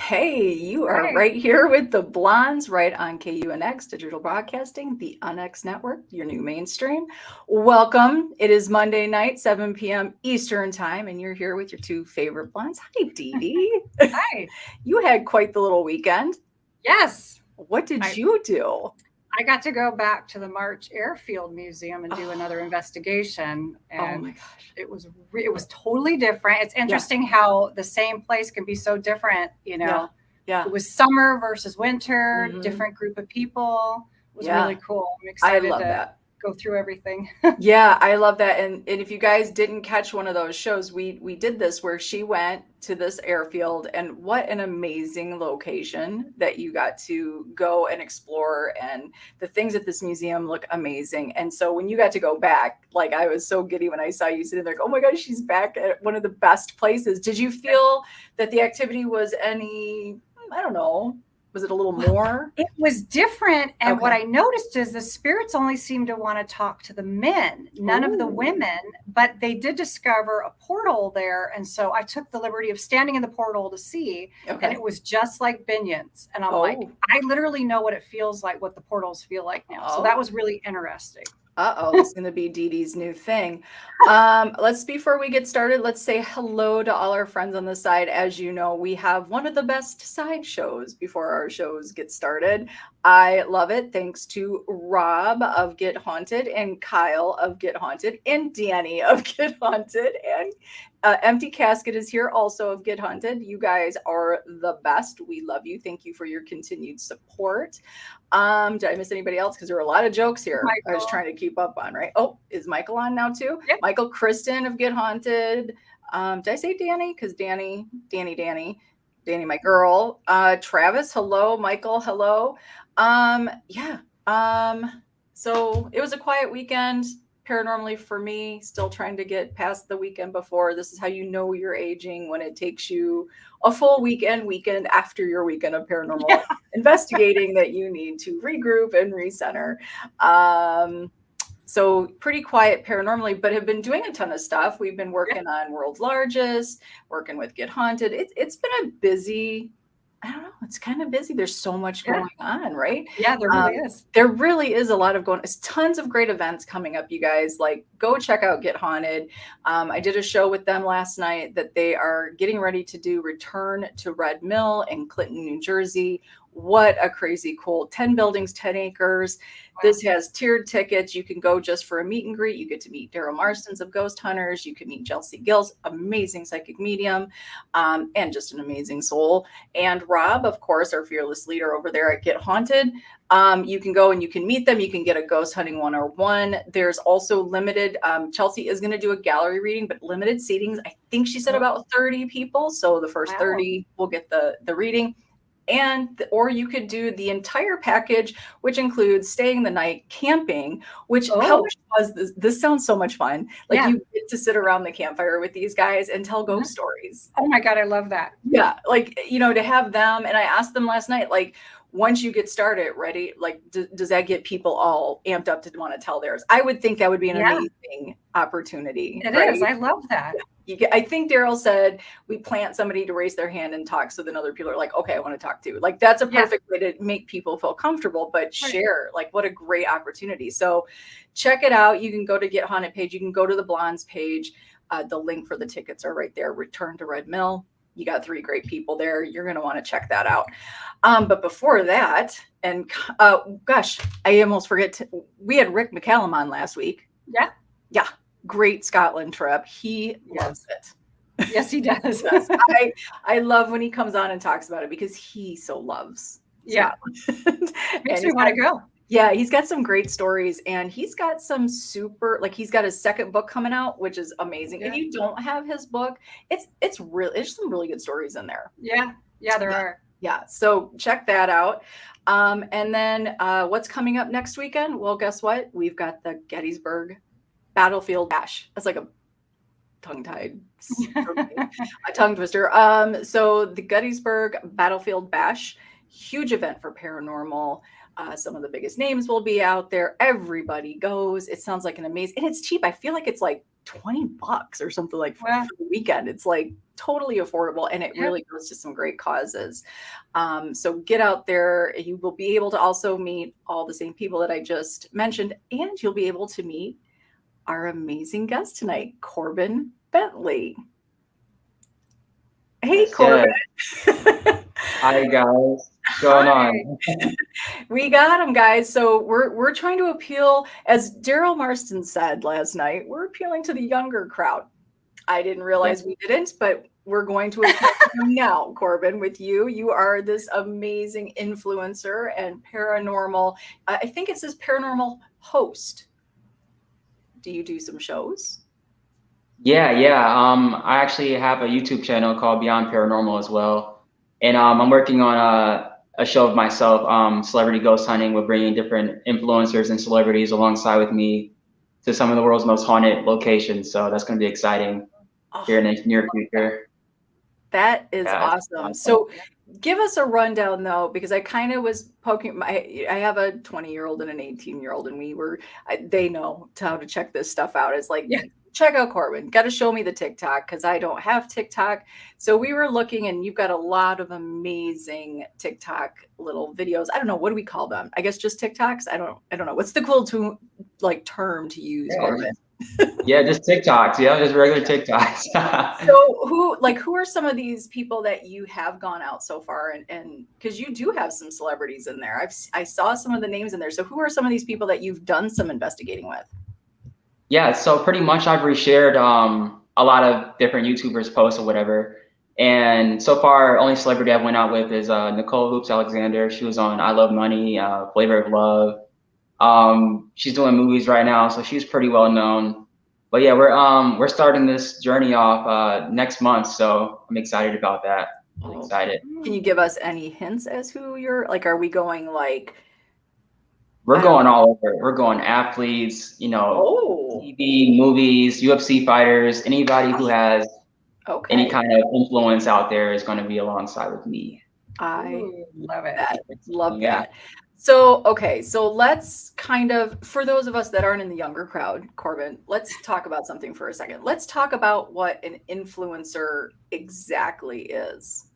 Hey, you are Right. right here with the Blondes, right on KUNX Digital Broadcasting, the UNX Network, your new mainstream. Welcome. It is Monday night, 7 p.m. Eastern Time, and you're here with your two favorite blondes. Hi, Dee Dee. Hi. You had quite the little weekend. Yes. What did I you do? I got to go back to the March Airfield Museum and do another Oh, investigation, oh my and gosh. it was totally different. It's Yeah, interesting how the same place can be so different. yeah, It yeah. was summer versus winter, Hmm. different group of people. It was Yeah, really cool. I'm I excited love to that. go through everything. Yeah, I love that. And if you guys didn't catch one of those shows, we did this where she went to this airfield, and what an amazing location that you got to go and explore, and the things at this museum look amazing. And so when you got to go back, like I was so giddy when I saw you sitting there, like, oh my gosh, she's back at one of the best places. Did you feel that the activity was any, I don't know, was it a little Well, more? it was different, and what Okay. I noticed is the spirits only seem to want to talk to the men, none of the Oh, women, but they did discover a portal there, and so I took the liberty of standing in the portal to see, and it okay. was just like Binion's, and I'm like, Oh, I literally know what it feels like, what the portals feel like now. So that oh. was really interesting. Uh-oh, this is going to be Dee Dee's new thing. Before we get started, let's say hello to all our friends on the side. As you know, we have one of the best side shows before our shows get started. I love it. Thanks to Rob of Get Haunted and Kyle of Get Haunted and Danny of Get Haunted and Empty Casket is here also of Get Haunted. You guys are the best. We love you. Thank you for your continued support. Did I miss anybody else? Because there were a lot of jokes here I was Michael. trying to keep up on, right? Oh, is Michael on now too? Yep. Michael Kristen of Get Haunted. Did I say Danny? Because Danny, my girl. Travis, hello. Michael, hello. Yeah. So it was a quiet weekend. Paranormally for me, still trying to get past the weekend before. This is how you know you're aging when it takes you a full weekend after your weekend of paranormal Yeah. investigating that you need to regroup and recenter. Um, so pretty quiet paranormally, but have been doing a ton of stuff. We've been Yeah. working on World's Largest, working with Get Haunted. It's been a busy, I don't know, it's kind of busy. There's so much Yeah. going on, right? Yeah. There really Um, is. there really is a lot of going. There's tons of great events coming up, you guys. Like, go check out Get Haunted. I did a show with them last night that they are getting ready to do Return to Red Mill in Clinton, New Jersey. What a crazy cool 10 buildings, 10 acres. Wow. This has tiered tickets. You can go just for a meet and greet. You get to meet Daryl Marston's of Ghost Hunters. You can meet Chelsea Gill's amazing psychic medium, and just an amazing soul. And Rob, of course, our fearless leader over there at Get Haunted. You can go and you can meet them. You can get a ghost hunting 101. There's also limited, Chelsea is going to do a gallery reading, but limited seatings. I think she said Oh, about 30 people. So the first wow. 30 will get the reading. And or you could do the entire package, which includes staying the night, camping. Which, how Oh, much was this sounds so much fun. Like, yeah. you get to sit around the campfire with these guys and tell Mhm. ghost stories. Oh my God. I love that. Yeah, like, to have them, and I asked them last night, like, once you get started, ready, like, does that get people all amped up to want to tell theirs? I would think that would be an Yeah. amazing opportunity, It is. right? I love that. I think Daryl said we plant somebody to raise their hand and talk, so then other people are like, okay, I want to talk too. Like, that's a Yeah. perfect way to make people feel comfortable, but Right. share, like, what a great opportunity. So check it out. You can go to Get Haunted page. You can go to the Blondes page. The link for the tickets are right there. Return to Red Mill. You got three great people there. You're going to want to check that out. But before that, and gosh, I almost forget. We had Rick Mccallum on last week. Yeah. Yeah, great Scotland trip. He loves Yes. it. Yes, he does. Yes, I love when he comes on and talks about it because he so loves Yeah. Scotland. Makes And me want to go. he's got some great stories, and he's got some super, like, he's got his second book coming out, which is amazing. If Yeah. you don't have his book, it's really, there's some really good stories in there. Yeah. Yeah, there Yeah. are. Yeah. So check that out. And then what's coming up next weekend? Well, guess what? We've got the Gettysburg Battlefield Bash. That's like a tongue-tied for me, a tongue twister. So the Gettysburg Battlefield Bash, huge event for paranormal. Some of the biggest names will be out there. Everybody goes. It sounds like an amazing, and it's cheap. I feel like it's like $20 or something like for the weekend. It's like totally affordable, and it really goes to some great causes. So get out there. You will be able to also meet all the same people that I just mentioned, and you'll be able to meet our amazing guest tonight, Corbin Bentley. Hey, Corbin. Hi, guys. What's going on? We got him, guys. So we're trying to appeal, as Daryl Marston said last night, we're appealing to the younger crowd. I didn't realize we didn't, but we're going to appeal to them now, Corbin, with you. You are this amazing influencer and paranormal, I think it says paranormal host. Do you do some shows? Yeah. I actually have a YouTube channel called Beyond Paranormal as well. And I'm working on a show of myself, celebrity ghost hunting. We're bringing different influencers and celebrities alongside with me to some of the world's most haunted locations. So that's going to be exciting here in the near future. That is awesome. So give us a rundown, though, because I kind of was poking I have a 20-year-old and an 18-year-old, and they know how to check this stuff out. It's like, check out Corbin. Got to show me the TikTok, because I don't have TikTok. So we were looking, and you've got a lot of amazing TikTok little videos. I don't know, what do we call them? I guess just TikToks. I don't know. What's the cool term to use, Corbin? Yeah, just TikToks. Yeah, just regular TikToks. So who are some of these people that you have gone out so far, and because you do have some celebrities in there? I saw some of the names in there. So who are some of these people that you've done some investigating with? Yeah, so pretty much I've reshared a lot of different YouTubers' posts or whatever. And so far, only celebrity I went out with is Nicole Hoops Alexander. She was on I Love Money, Flavor of Love. She's doing movies right now, so she's pretty well known. But yeah, we're starting this journey off next month, so I'm excited about that. I'm excited. Can you give us any hints as who you're like? Are we going like? We're going all over. We're going athletes, TV, movies, UFC fighters, anybody who has any kind of influence out there is going to be alongside with me. I love it. Love that. So, okay. So let's kind of, for those of us that aren't in the younger crowd, Corbin, let's talk about something for a second. Let's talk about what an influencer exactly is.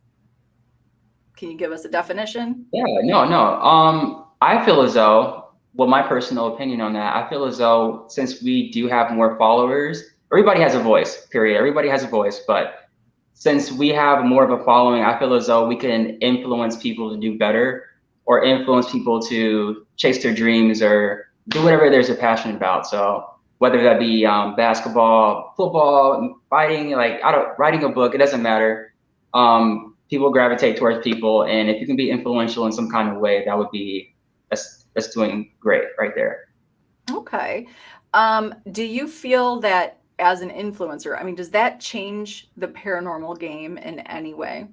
Can you give us a definition? Yeah, no. I feel as though, well, my personal opinion on that, I feel as though since we do have more followers, everybody has a voice, period. Everybody has a voice, but since we have more of a following, I feel as though we can influence people to do better, or influence people to chase their dreams or do whatever they're passionate about. So whether that be basketball, football, fighting, writing a book, it doesn't matter. People gravitate towards people, and if you can be influential in some kind of way, that would be that's doing great right there. Okay. Do you feel that as an influencer, I mean, does that change the paranormal game in any way?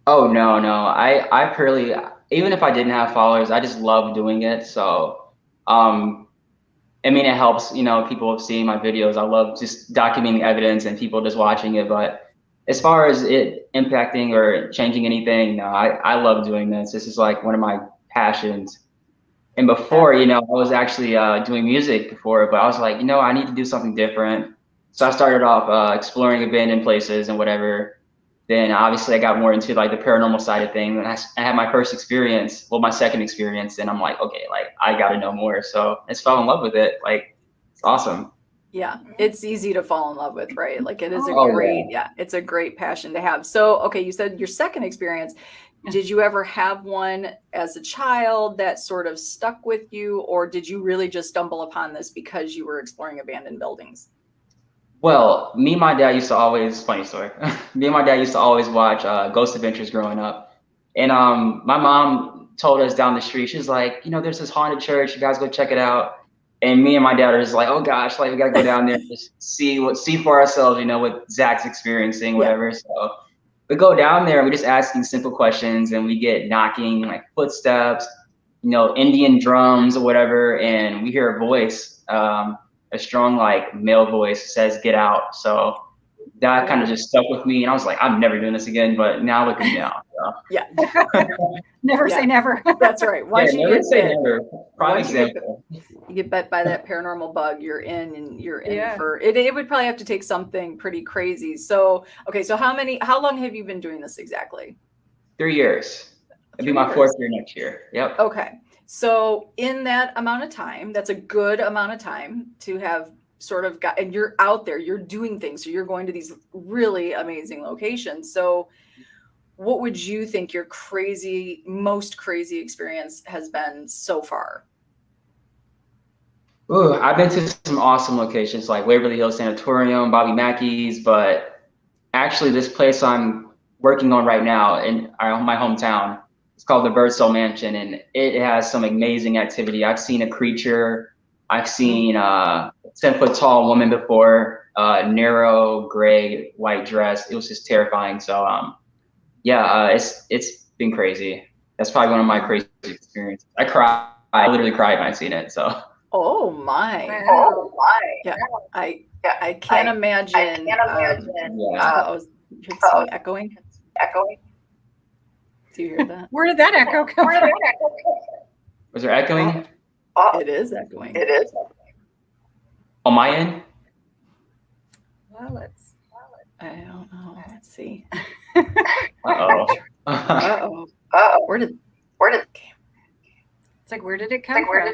Oh, no. I purely, even if I didn't have followers, I just love doing it. So, I mean, it helps, people seeing my videos. I love just documenting evidence and people just watching it. But as far as it impacting or changing anything, no, I love doing this. This is like one of my passions. And before, I was actually doing music before, but I was like, I need to do something different. So I started off exploring abandoned places and whatever. Then obviously I got more into like the paranormal side of things. And I had my first experience, well, my second experience. And I'm like, okay, I got to know more. So I just fell in love with it. It's awesome. Yeah, it's easy to fall in love with, right? Like it is it's a great passion to have. So, okay, you said your second experience. Did you ever have one as a child that sort of stuck with you, or did you really just stumble upon this because you were exploring abandoned buildings? Well, me and my dad used to always, funny story, me and my dad used to always watch Ghost Adventures growing up. And my mom told us down the street, she's like, there's this haunted church, you guys go check it out. And me and my dad are just like, oh gosh, we gotta go down there and just see for ourselves, what Zach's experiencing, whatever. So we go down there and we're just asking simple questions, and we get knocking, like footsteps, Indian drums or whatever, and we hear a voice, a strong male voice says, "Get out." So that kind of just stuck with me, and I was like, I'm never doing this again. But now look at me now. So. Yeah. Never say never. That's right. Once you never get say bit, never. Prime once you get example. you get bit by that paranormal bug, you're in, and you're in Yeah. for it. It would probably have to take something pretty crazy. So, okay, so how long have you been doing this exactly? 3 years. It'll be 3 my years. 4th year next year. Yep. Okay. So in that amount of time, that's a good amount of time to have sort of got, and you're out there, you're doing things. So you're going to these really amazing locations. So what would you think your most crazy experience has been so far? Ooh, I've been to some awesome locations like Waverly Hills Sanatorium, Bobby Mackey's, but actually this place I'm working on right now in my hometown, it's called the Birdsol Mansion, and it has some amazing activity. I've seen a creature. I've seen a 10-foot tall woman before, narrow gray white dress. It was just terrifying. So it's been crazy. That's probably one of my crazy experiences. I cried. I literally cried when I seen it. So. Oh my. Wow. Oh my. Yeah. I can't imagine. Yeah. You hear something echoing? Echoing. Do you hear that? Where did that echo come from? Was there echoing? It is echoing. It is. On my end? Well, I don't know. Let's see. Uh-oh. Uh-oh. Uh-oh. Where did it's like, where did it come from?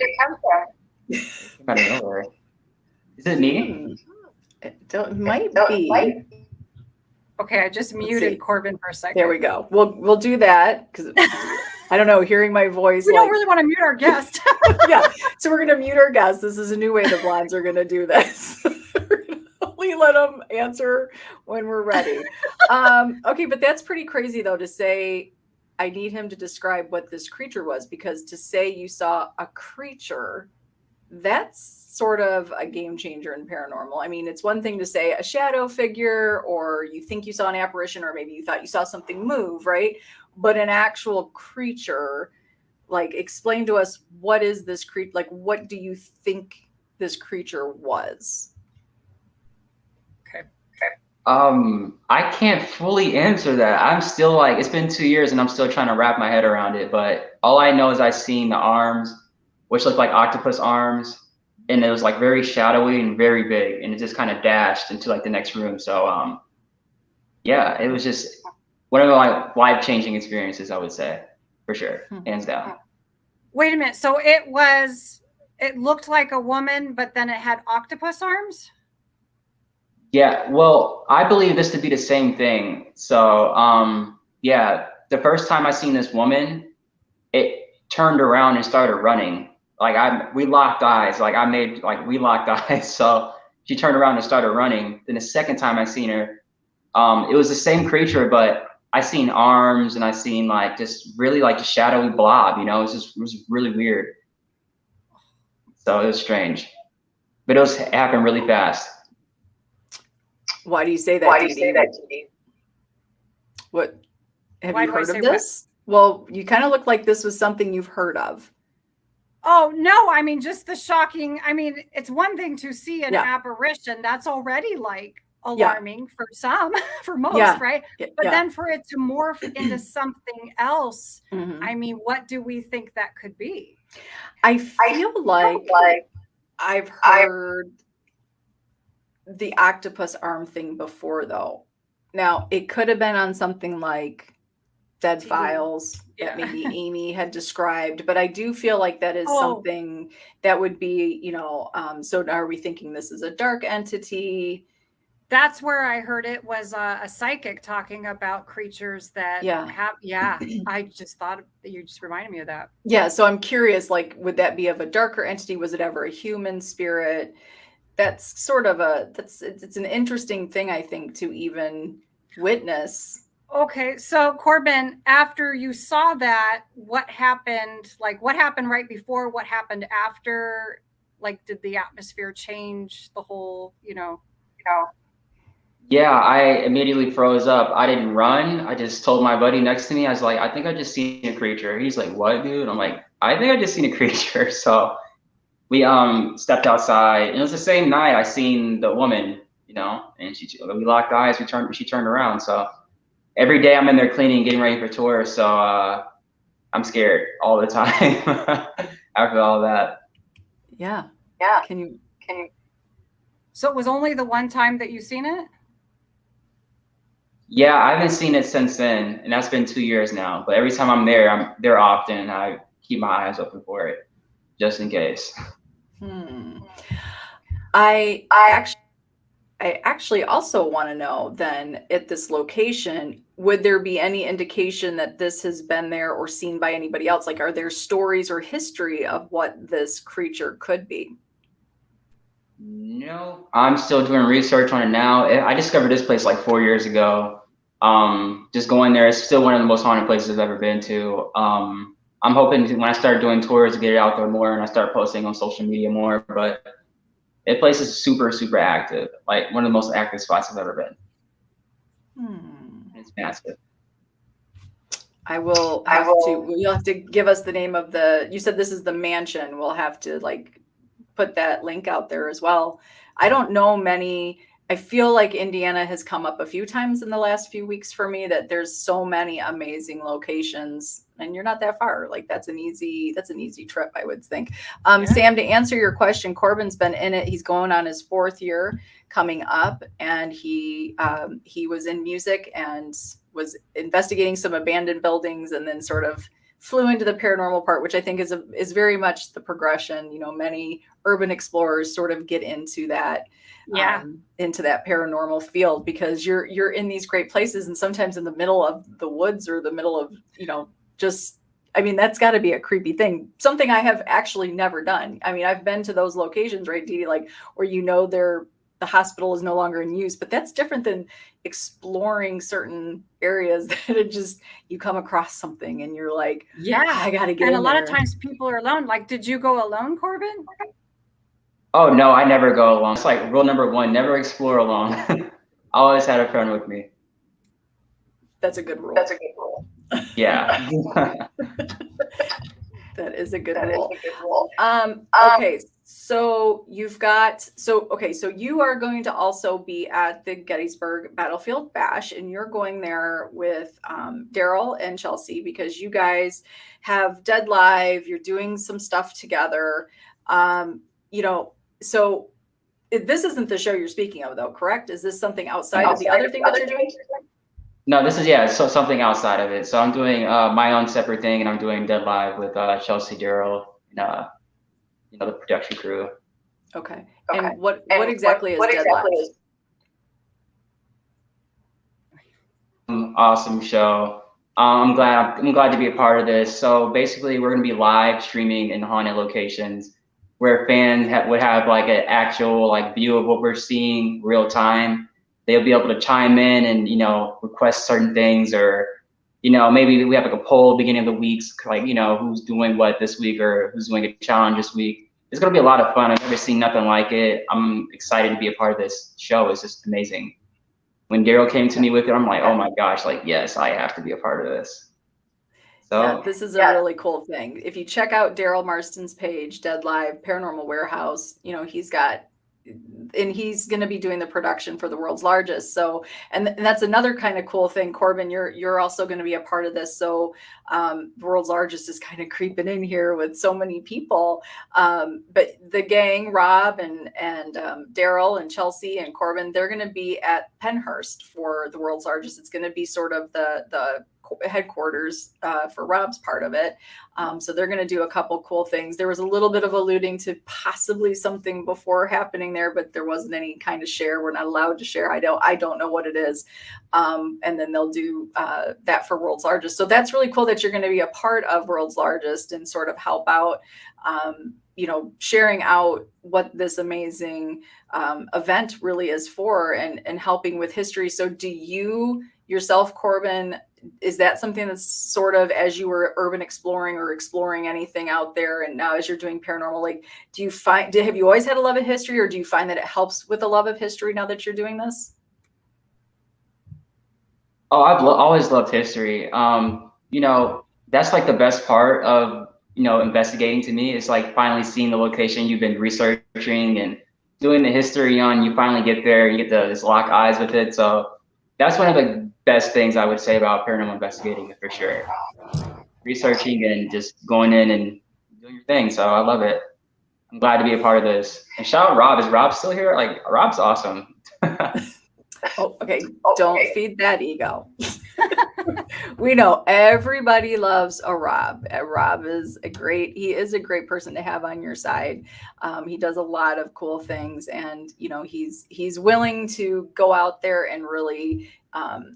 Out of nowhere. Is it me? It might be. Okay, I just see. muted Corbin for a second. There we go. We'll do that because I don't know, hearing my voice. We don't really want to mute our guest. Yeah. So we're gonna mute our guests. This is a new way the blondes are gonna do this. We're gonna only let them answer when we're ready. Okay, but that's pretty crazy though to say I need him to describe what this creature was, because to say you saw a creature, that's sort of a game changer in paranormal. I mean, it's one thing to say a shadow figure, or you think you saw an apparition, or maybe you thought you saw something move, right? But an actual creature, like, explain to us, what is this creature? Like, what do you think this creature was? I can't fully answer that. I'm still like, it's been 2 years and I'm still trying to wrap my head around it. But all I know is I've seen the arms, which looked like octopus arms, and it was like very shadowy and very big, and it just kind of dashed into like the next room. So yeah, it was just one of my life-changing experiences, I would say, for sure, hands down. Wait a minute. So it looked like a woman, but then it had octopus arms? Yeah, well, I believe this to be the same thing. So yeah, the first time I seen this woman, it turned around and started running. Like we locked eyes. We locked eyes. So she turned around and started running. Then the second time I seen her, it was the same creature, but I seen arms and I seen like just really like a shadowy blob. It was really weird. So it was strange, but it happened really fast. Why do you say that? Dee? What have you heard of this? Well, you kind of look like this was something you've heard of. Oh, no. I mean, just the shocking. I mean, it's one thing to see an apparition. That's already like alarming for some, for most, right? But then for it to morph into something else, I mean, what do we think that could be? I feel like I've heard the octopus arm thing before, though. Now, it could have been on something like Dead Files that maybe Amy had described, but I do feel like that is something that would be, so are we thinking this is a dark entity? That's where I heard it was a psychic talking about creatures that have, I just thought you just reminded me of that. Yeah, so I'm curious, like, would that be of a darker entity? Was it ever a human spirit? That's sort of it's an interesting thing, I think, to even witness. Okay, so Corbin, after you saw that, what happened? Like, what happened right before? What happened after? Like, did the atmosphere change the whole, Yeah, I immediately froze up. I didn't run. I just told my buddy next to me, I was like, I think I just seen a creature. He's like, what, dude? I'm like, I think I just seen a creature. So we stepped outside, and it was the same night I seen the woman, and we locked eyes. She turned around. So every day I'm in there cleaning, getting ready for tour. So I'm scared all the time after all that. Yeah. Can you? So it was only the one time that you've seen it? Yeah, I haven't seen it since then, and that's been 2 years now. But every time I'm there often. I keep my eyes open for it, just in case. I actually also want to know then, at this location, would there be any indication that this has been there or seen by anybody else? Like, are there stories or history of what this creature could be? No, I'm still doing research on it now. I discovered this place like 4 years ago. Just going there, it's still one of the most haunted places I've ever been to. I'm hoping when I start doing tours to get it out there more and I start posting on social media more, but that place is super, super active. Like one of the most active spots I've ever been. It's massive. You'll have to give us the name of you said this is the mansion. We'll have to like put that link out there as well. I don't know many. I feel like Indiana has come up a few times in the last few weeks for me, that there's so many amazing locations, and you're not that far. Like that's an easy trip, I would think. Sam, to answer your question, Corbin's been in it. He's going on his 4th year coming up, and he was in music and was investigating some abandoned buildings, and then sort of flew into the paranormal part, which I think is very much the progression. You know, many urban explorers sort of get into that. Into that paranormal field, because you're in these great places, and sometimes in the middle of the woods or the middle of, that's got to be a creepy thing. Something I have actually never done. I mean, I've been to those locations, right, Dee, like where the hospital is no longer in use, but that's different than exploring certain areas that you come across something and you're like, I got to get in there. And a lot of times people are alone. Like, did you go alone, Corbin? Oh, no, I never go alone. It's like rule number 1, never explore alone. I always had a friend with me. That's a good rule. Yeah. That is a good rule. Okay, so you are going to also be at the Gettysburg Battlefield Bash, and you're going there with Daryl and Chelsea, because you guys have Dead Live. You're doing some stuff together. So this isn't the show you're speaking of, though, correct? Is this something outside of the other thing that you're doing? No, this is so something outside of it. So I'm doing my own separate thing, and I'm doing Dead Live with Chelsea, Daryl, and the production crew. Okay. And what exactly is Dead Live? Awesome show. I'm glad to be a part of this. So basically, we're going to be live streaming in haunted locations where fans would have like an actual like view of what we're seeing real time. They'll be able to chime in and request certain things, or maybe we have like a poll beginning of the weeks, like who's doing what this week or who's doing a challenge this week. It's gonna be a lot of fun. I've never seen nothing like it. I'm excited to be a part of this show. It's just amazing. When Daryl came to me with it, I'm like, oh my gosh, like yes, I have to be a part of this. So yeah, this is a really cool thing. If you check out Daryl Marston's page, Dead Live Paranormal Warehouse, he's going to be doing the production for the world's largest. So, and that's another kind of cool thing. Corbin, you're also going to be a part of this. So, the world's largest is kind of creeping in here with so many people. But the gang, Rob and Daryl and Chelsea and Corbin, they're going to be at Pennhurst for the world's largest. It's going to be sort of the headquarters for Rob's part of it. So they're going to do a couple cool things. There was a little bit of alluding to possibly something before happening there, but there wasn't any kind of share. We're not allowed to share. I don't know what it is. And then they'll do that for World's Largest. So that's really cool that you're going to be a part of World's Largest and sort of help out, sharing out what this amazing event really is for, and helping with history. So do you yourself, Corbin, is that something that's sort of, as you were urban exploring or exploring anything out there, and now as you're doing paranormal, like, have you always had a love of history, or do you find that it helps with a love of history now that you're doing this? Oh, I've always loved history. That's like the best part of, investigating to me. It's like finally seeing the location you've been researching and doing the history on, you finally get there and you get to just lock eyes with it. So that's one of the best things I would say about paranormal investigating for sure. Researching and just going in and doing your thing. So I love it. I'm glad to be a part of this. And shout out Rob. Is Rob still here? Like, Rob's awesome. Oh, okay. Don't feed that ego. We know everybody loves a Rob. Rob is he is a great person to have on your side. He does a lot of cool things, and he's willing to go out there and really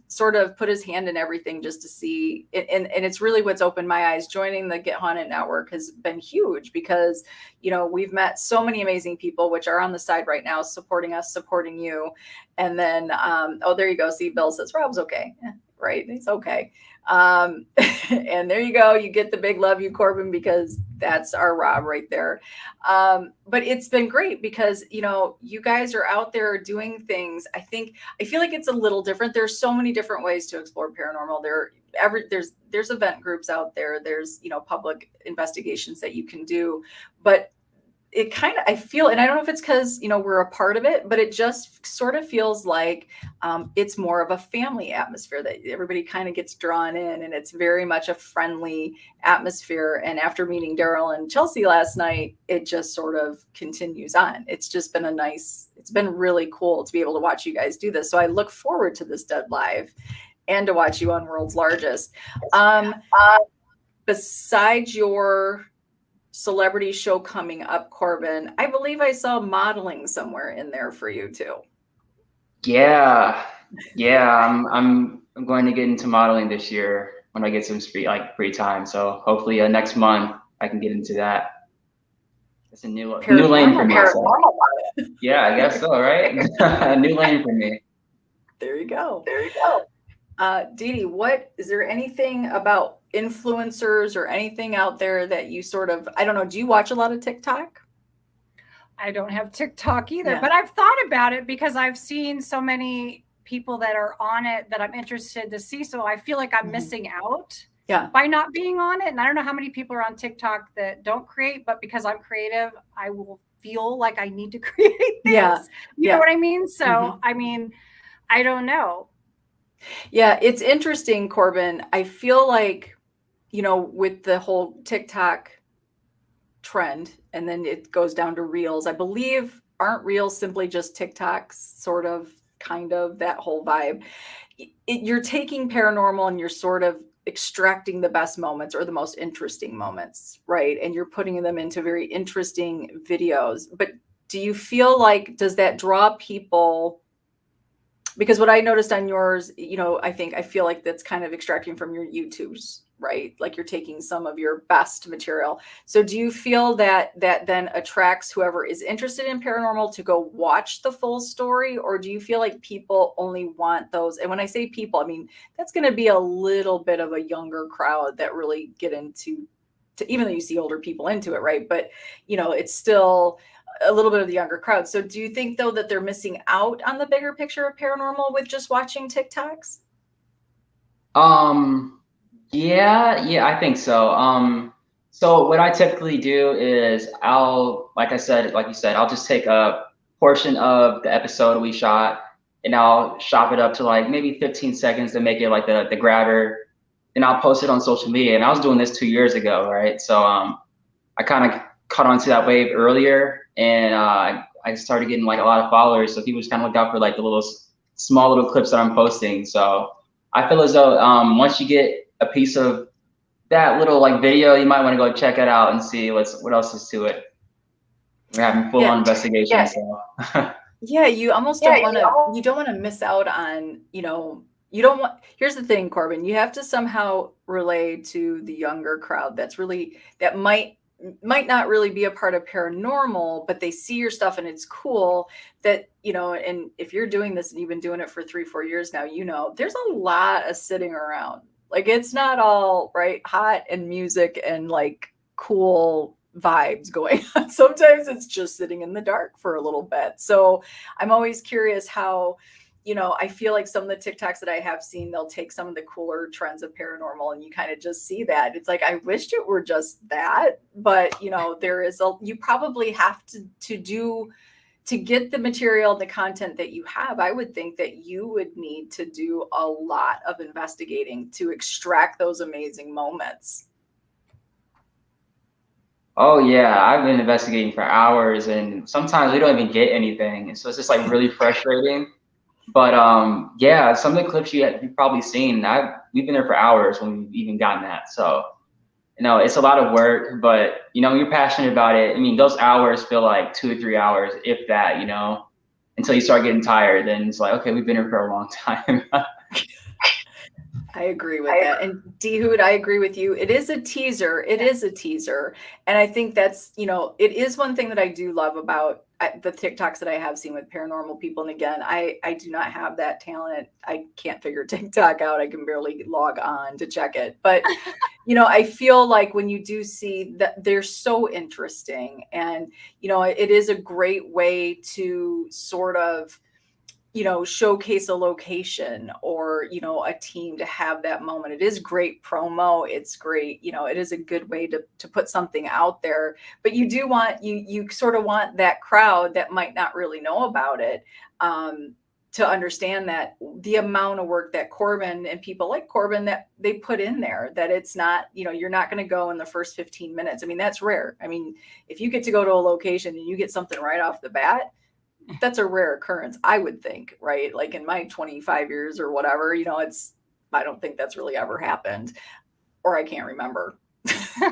sort of put his hand in everything just to see. And it's really what's opened my eyes. Joining the Get Haunted Network has been huge because we've met so many amazing people, which are on the side right now, supporting us, supporting you. And then oh, there you go. See, Bill says Rob's okay. Right, it's okay. And there you go. You get the big love you, Corbin, because that's our Rob right there. But it's been great because you guys are out there doing things. I feel like it's a little different. There's so many different ways to explore paranormal. There's event groups out there. There's public investigations that you can do, but it kind of, I feel, and I don't know if it's because, we're a part of it, but it just sort of feels like it's more of a family atmosphere that everybody kind of gets drawn in, and it's very much a friendly atmosphere. And after meeting Daryl and Chelsea last night, it just sort of continues on. It's just been it's been really cool to be able to watch you guys do this. So I look forward to this Dead Live and to watch you on World's Largest. Besides your celebrity show coming up, Corbin, I believe I saw modeling somewhere in there for you too. Yeah. I'm going to get into modeling this year when I get some free time. So hopefully next month I can get into that. It's a new lane for me. So. Yeah, I guess so, right? A new lane for me. There you go. Dee Dee, is there anything about influencers or anything out there that you sort of, I don't know, do you watch a lot of TikTok? I don't have TikTok either, but I've thought about it because I've seen so many people that are on it that I'm interested to see. So I feel like I'm missing out by not being on it. And I don't know how many people are on TikTok that don't create, but because I'm creative, I will feel like I need to create things. You know what I mean? So, I mean, I don't know. Yeah, it's interesting, Corbin. I feel like, with the whole TikTok trend, and then it goes down to Reels. I believe, aren't Reels simply just TikToks, sort of, kind of that whole vibe? You're taking paranormal and you're sort of extracting the best moments or the most interesting moments, right? And you're putting them into very interesting videos. But do you feel like, does that draw people? Because what I noticed on yours, I feel like that's kind of extracting from your YouTubes, right? Like you're taking some of your best material. So do you feel that then attracts whoever is interested in paranormal to go watch the full story? Or do you feel like people only want those? And when I say people, I mean, that's going to be a little bit of a younger crowd that really get into, even though you see older people into it, right? But, it's still a little bit of the younger crowd. So do you think though that they're missing out on the bigger picture of paranormal with just watching TikToks? Yeah, I think so. So what I typically do is like you said, I'll just take a portion of the episode we shot and I'll chop it up to like maybe 15 seconds to make it like the grabber, and I'll post it on social media. And I was doing this 2 years ago, right? So I kind of caught onto that wave earlier, and I started getting like a lot of followers. So people just kind of looked out for like the small little clips that I'm posting. So I feel as though once you get a piece of that little like video, you might want to go check it out and see what else is to it. We're having full on investigation. So. Yeah, you almost don't want to. You don't want to miss out on. You don't want. Here's the thing, Corbin. You have to somehow relay to the younger crowd that might not really be a part of paranormal, but they see your stuff and it's cool that, and if you're doing this and you've been doing it for 3-4 years now, there's a lot of sitting around. Like, it's not all right, hot and music and like cool vibes going on. Sometimes it's just sitting in the dark for a little bit. So I'm always curious how, I feel like some of the TikToks that I have seen, they'll take some of the cooler trends of paranormal and you kind of just see that. It's like, I wished it were just that, but you probably have to do to get the material, the content that you have, I would think that you would need to do a lot of investigating to extract those amazing moments. Oh yeah, I've been investigating for hours, and sometimes we don't even get anything. So it's just like really frustrating. But yeah, some of the clips you've probably seen, we've been there for hours when we've even gotten that. So it's a lot of work, but when you're passionate about it, I mean, those hours feel like 2 or 3 hours, if that, until you start getting tired. Then it's like, okay, we've been here for a long time. I agree with that. And D-Hood, I agree with you. It is a teaser. It is a teaser. And I think that's, it is one thing that I do love about the TikToks that I have seen with paranormal people. And again, I do not have that talent. I can't figure TikTok out. I can barely log on to check it. But, I feel like when you do see that, they're so interesting. And, it is a great way to sort of, showcase a location or, a team to have that moment. It is great promo. It's great. It is a good way to put something out there, but you do want, you sort of want that crowd that might not really know about it, to understand that the amount of work that Corbin and people like Corbin that they put in there, that it's not, you're not going to go in the first 15 minutes. I mean, that's rare. I mean, if you get to go to a location and you get something right off the bat, that's a rare occurrence, I would think, right? Like in my 25 years or whatever, I don't think that's really ever happened, or I can't remember.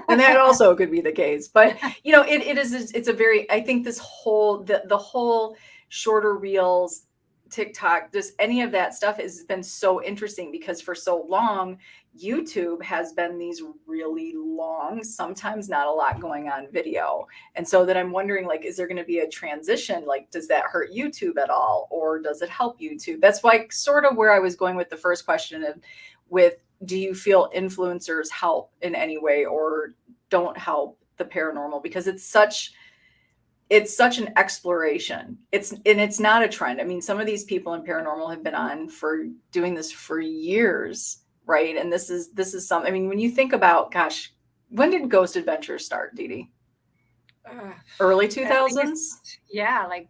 And that also could be the case, but it's a very, I think this whole, the whole shorter reels, TikTok, just any of that stuff has been so interesting because for so long, YouTube has been these really long, sometimes not a lot going on video. And so that I'm wondering, like, is there going to be a transition? Like, does that hurt YouTube at all? Or does it help YouTube? That's like sort of where I was going with the first question do you feel influencers help in any way or don't help the paranormal? Because it's such an exploration. It's not a trend. I mean, some of these people in paranormal have been on for doing this for years, right? And this is something, I mean, when you think about, gosh, when did Ghost Adventures start, Dee Dee? Early 2000s? Yeah, like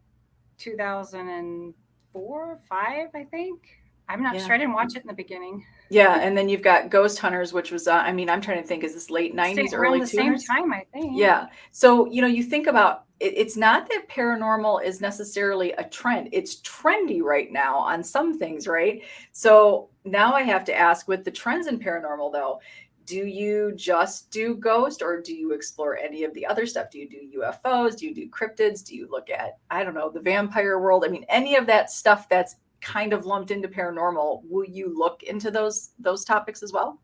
2004, 5, I think. I'm not sure. I didn't watch it in the beginning. Yeah, and then you've got Ghost Hunters, which was, I mean, I'm trying to think, is this late 90s, early 2000s? Same time, I think. Yeah. So, you think about, it's not that paranormal is necessarily a trend. It's trendy right now on some things, right? So now I have to ask, with the trends in paranormal, though, do you just do ghost or do you explore any of the other stuff? Do you do UFOs? Do you do cryptids? Do you look at, I don't know, the vampire world? I mean, any of that stuff that's kind of lumped into paranormal, will you look into those topics as well?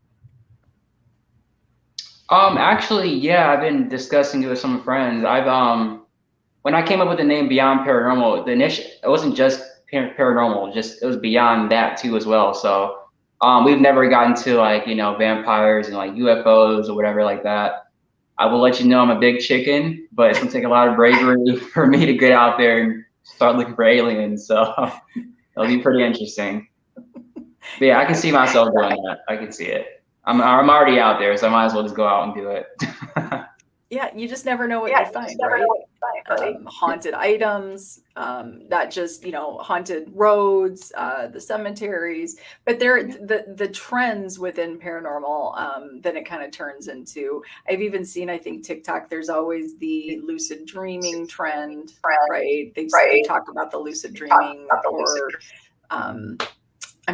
Actually, yeah, I've been discussing it with some friends. When I came up with the name Beyond Paranormal, it wasn't just paranormal, it was beyond that too as well. So we've never gotten to like, vampires and like UFOs or whatever like that. I will let you know I'm a big chicken, but it's gonna take a lot of bravery for me to get out there and start looking for aliens. So it'll be pretty interesting. But yeah, I can see myself doing that. I can see it. I'm already out there, so I might as well just go out and do it. Yeah, you just never know what you find, right? Haunted items, not just, haunted roads, the cemeteries, but the trends within paranormal, then it kind of turns into, I've even seen, I think TikTok, there's always the lucid dreaming trend, right? They talk about the lucid dreaming, or I'm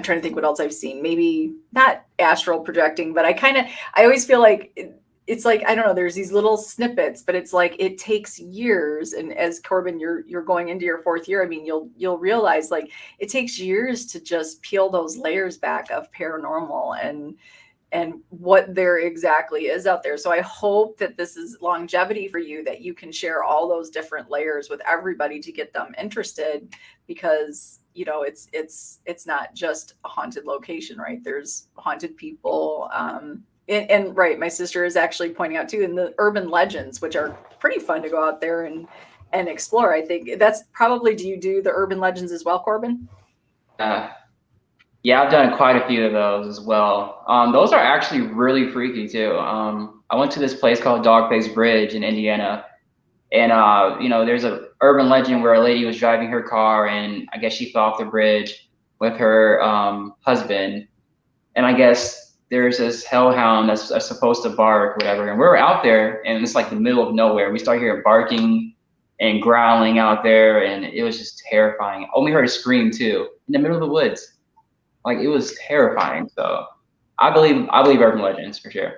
trying to think what else I've seen. Maybe not astral projecting, but I always feel like it's like, I don't know, there's these little snippets, but it's like, it takes years. And as Corbin, you're going into your 4th year. I mean, you'll realize like it takes years to just peel those layers back of paranormal and what there exactly is out there. So I hope that this is longevity for you, that you can share all those different layers with everybody to get them interested, because it's not just a haunted location, right? There's haunted people. And right, my sister is actually pointing out too, in the urban legends, which are pretty fun to go out there and explore. I think that's probably, do you do the urban legends as well, Corbin? Yeah, I've done quite a few of those as well. Those are actually really freaky too. I went to this place called Dog Face Bridge in Indiana, And you know, there's a urban legend where a lady was driving her car, and I guess she fell off the bridge with her husband. And I guess there's this hellhound that's supposed to bark, whatever. And we're out there, and it's like the middle of nowhere. We start hearing barking and growling out there, and it was just terrifying. Only heard a scream too in the middle of the woods. Like, it was terrifying. So I believe urban legends for sure.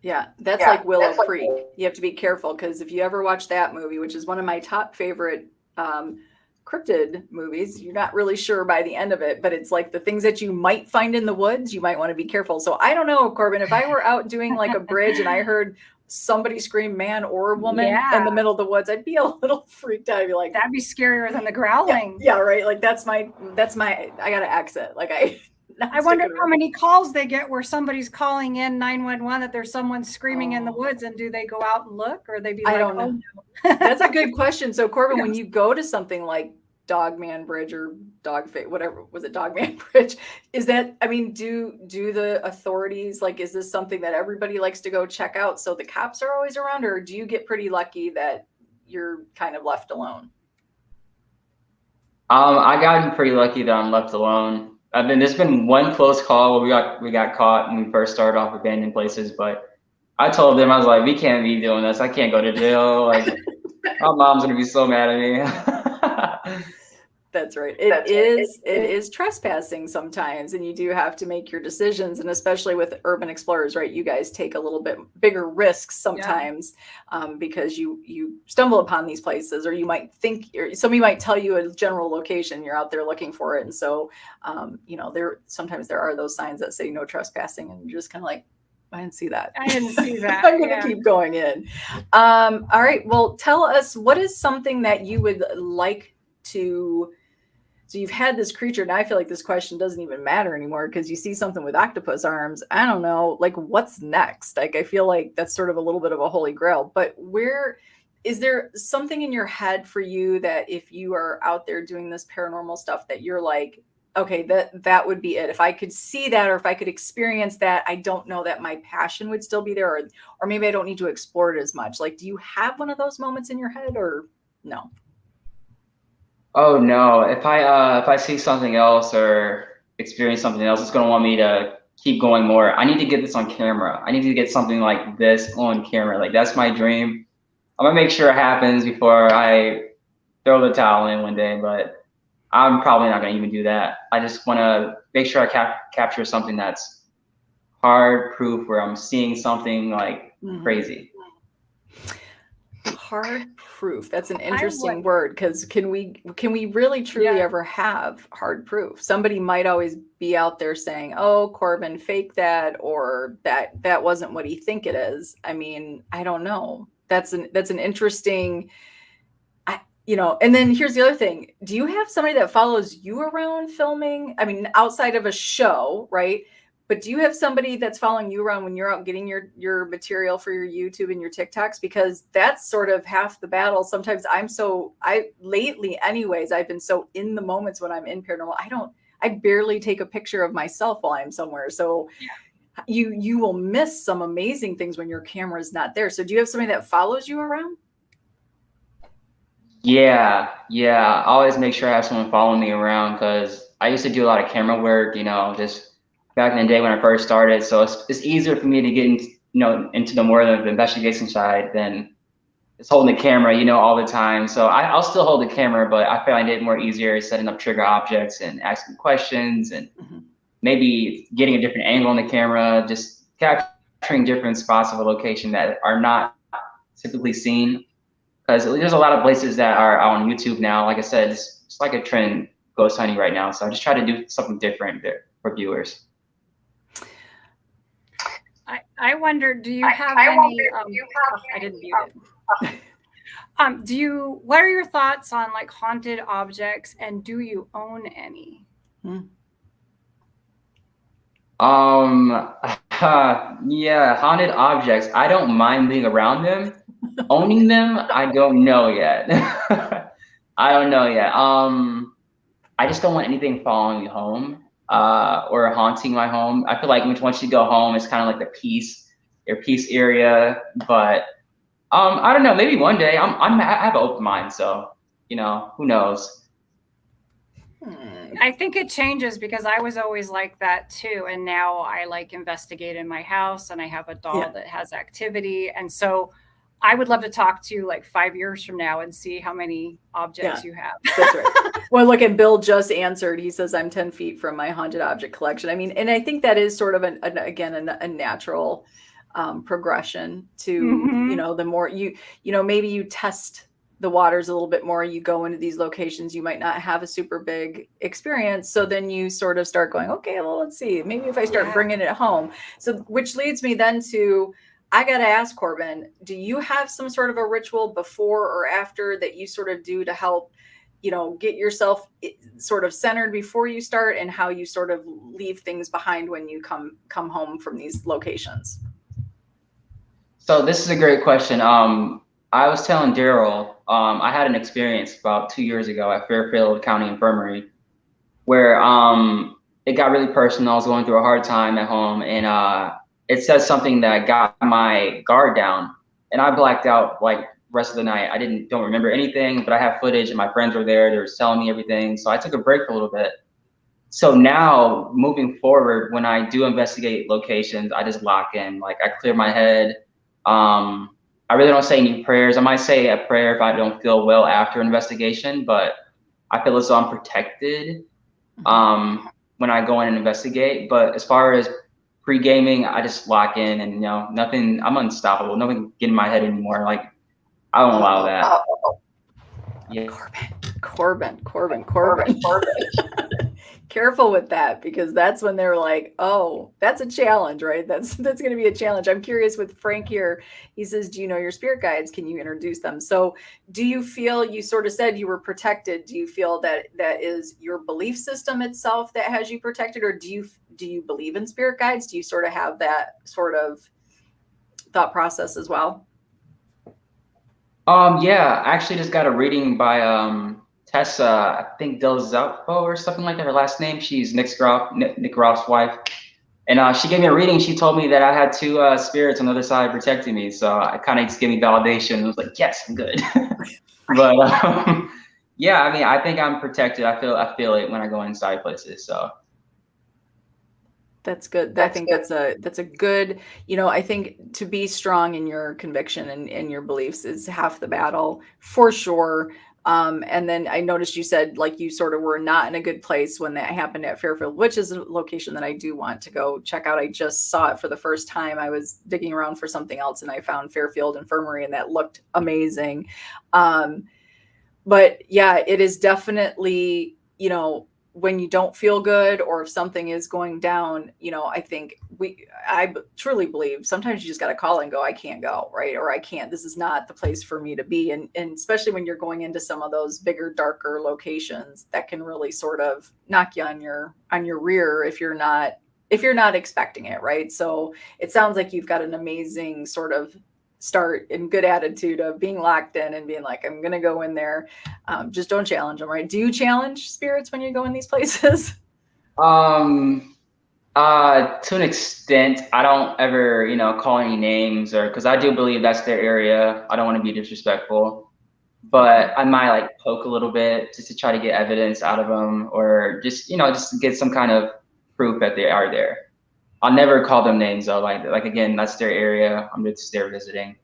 Yeah, that's like Willow Creek. You have to be careful, because if you ever watch that movie, which is one of my top favorite cryptid movies, you're not really sure by the end of it, but it's like the things that you might find in the woods, you might want to be careful. So I don't know, Corbin, if I were out doing like a bridge and I heard somebody scream man or woman in the middle of the woods, I'd be a little freaked out. I'd be like, that'd be scarier than the growling. Yeah, right. Like that's my I gotta exit. Like I wonder how many calls they get where somebody's calling in 911 that there's someone screaming in the woods, and do they go out and look, or they be like, I don't know. No. That's a good question. So Corbin, when you go to something like Dogman Bridge or whatever, was it Dogman Bridge? Is that, I mean, do the authorities, like, is this something that everybody likes to go check out so the cops are always around, or do you get pretty lucky that you're kind of left alone? I got pretty lucky that I'm left alone. There's been one close call where we got caught when we first started off abandoned places, but I told them, I was like, we can't be doing this. I can't go to jail. Like, my mom's gonna be so mad at me. That's right. It is trespassing sometimes, and you do have to make your decisions. And especially with urban explorers, right? You guys take a little bit bigger risks sometimes because you stumble upon these places, or you might think, or somebody might tell you a general location. You're out there looking for it, and so you know, sometimes there are those signs that say no trespassing, and you're just kind of like, I didn't see that. I didn't see that. I'm going to keep going in. All right. Well, tell us, what is something that you would like to, so you've had this creature. Now I feel like this question doesn't even matter anymore, because you see something with octopus arms. I don't know, like, what's next? Like, I feel like that's sort of a little bit of a holy grail, but is there something in your head for you that if you are out there doing this paranormal stuff that you're like, okay, that would be it. If I could see that, or if I could experience that, I don't know that my passion would still be there, or maybe I don't need to explore it as much. Like, do you have one of those moments in your head, or no? Oh no, if I see something else or experience something else, it's gonna want me to keep going more. I need to get this on camera. I need to get something like this on camera. Like, that's my dream. I'm gonna make sure it happens before I throw the towel in one day, but I'm probably not going to even do that. I just want to make sure I capture something that's hard proof, where I'm seeing something like crazy. Hard proof. That's an interesting word, because can we really truly ever have hard proof? Somebody might always be out there saying, "Oh, Corbin faked that," or that wasn't what he think it is. I mean, I don't know. That's an interesting. You know, and then here's the other thing. Do you have somebody that follows you around filming? I mean, outside of a show, right? But do you have somebody that's following you around when you're out getting your material for your YouTube and your TikToks? Because that's sort of half the battle. Sometimes lately anyways, I've been so in the moments when I'm in paranormal, I barely take a picture of myself while I'm somewhere. So you will miss some amazing things when your camera's not there. So do you have somebody that follows you around? Yeah. I always make sure I have someone following me around, because I used to do a lot of camera work, you know, just back in the day when I first started. So it's easier for me to get into the more of the investigation side than just holding the camera, you know, all the time. So I'll still hold the camera, but I find it more easier setting up trigger objects and asking questions, and maybe getting a different angle on the camera, just capturing different spots of a location that are not typically seen. Because there's a lot of places that are on YouTube now. Like I said, it's like a trend, ghost hunting right now. So I just try to do something different there for viewers. I wonder, do you have any? I didn't mute it. What are your thoughts on like haunted objects, and do you own any? Yeah, haunted objects. I don't mind being around them. Owning them, I don't know yet. I don't know yet. I just don't want anything following me home, or haunting my home. I feel like once you go home, it's kind of like your peace area. But I don't know. Maybe one day. I have an open mind, so who knows? I think it changes because I was always like that too, and now I like investigate in my house, and I have a doll that has activity, and so I would love to talk to you like 5 years from now and see how many objects you have. That's right. Well, look, and Bill just answered. He says, I'm 10 feet from my haunted object collection. I mean, and I think that is sort of a natural progression to, the more maybe you test the waters a little bit more, you go into these locations, you might not have a super big experience. So then you sort of start going, okay, well, let's see, maybe if I start bringing it home. So, which leads me then to, I got to ask Corbin, do you have some sort of a ritual before or after that you sort of do to help, get yourself sort of centered before you start, and how you sort of leave things behind when you come home from these locations? So this is a great question. I was telling Daryl, I had an experience about 2 years ago at Fairfield County Infirmary where it got really personal. I was going through a hard time at home, and it said something that got my guard down, and I blacked out like rest of the night. I don't remember anything, but I have footage, and my friends were there. They were telling me everything, so I took a break for a little bit. So now, moving forward, when I do investigate locations, I just lock in. Like, I clear my head. I really don't say any prayers. I might say a prayer if I don't feel well after investigation, but I feel as though I'm protected when I go in and investigate. But as far as pre-gaming, I just lock in, and nothing. I'm unstoppable. Nothing can get in my head anymore. Like, I don't allow that. Yeah. Corbin. Careful with that, because that's when they're like, oh, that's a challenge, right? That's going to be a challenge. I'm curious with Frank here. He says, do you know your spirit guides? Can you introduce them? So do you feel, you sort of said you were protected. Do you feel that is your belief system itself that has you protected? Or do you believe in spirit guides? Do you sort of have that sort of thought process as well? Yeah, I actually just got a reading by Tessa, I think Del Zalpo or something like that. Her last name. She's Nick Groff's wife, and she gave me a reading. She told me that I had two spirits on the other side protecting me. So I kind of just gave me validation. I was like, yes, I'm good. But yeah, I mean, I think I'm protected. I feel it when I go inside places. So. That's good. I think that's a good, I think to be strong in your conviction and your beliefs is half the battle for sure. And then I noticed you said like you sort of were not in a good place when that happened at Fairfield, which is a location that I do want to go check out. I just saw it for the first time. I was digging around for something else and I found Fairfield Infirmary, and that looked amazing. But yeah, it is definitely, when you don't feel good or if something is going down, I think I truly believe sometimes you just got to call and go, I can't go, right? Or I can't, this is not the place for me to be. And especially when you're going into some of those bigger, darker locations that can really sort of knock you on your rear if you're not expecting it, right? So it sounds like you've got an amazing sort of start and good attitude of being locked in and being like, I'm going to go in there. Just don't challenge them, right? Do you challenge spirits when you go in these places? To an extent. I don't ever, call any names, or because I do believe that's their area. I don't want to be disrespectful, but I might like poke a little bit just to try to get evidence out of them, or just, just to get some kind of proof that they are there. I'll never call them names though. Like again, that's their area. I'm just there visiting.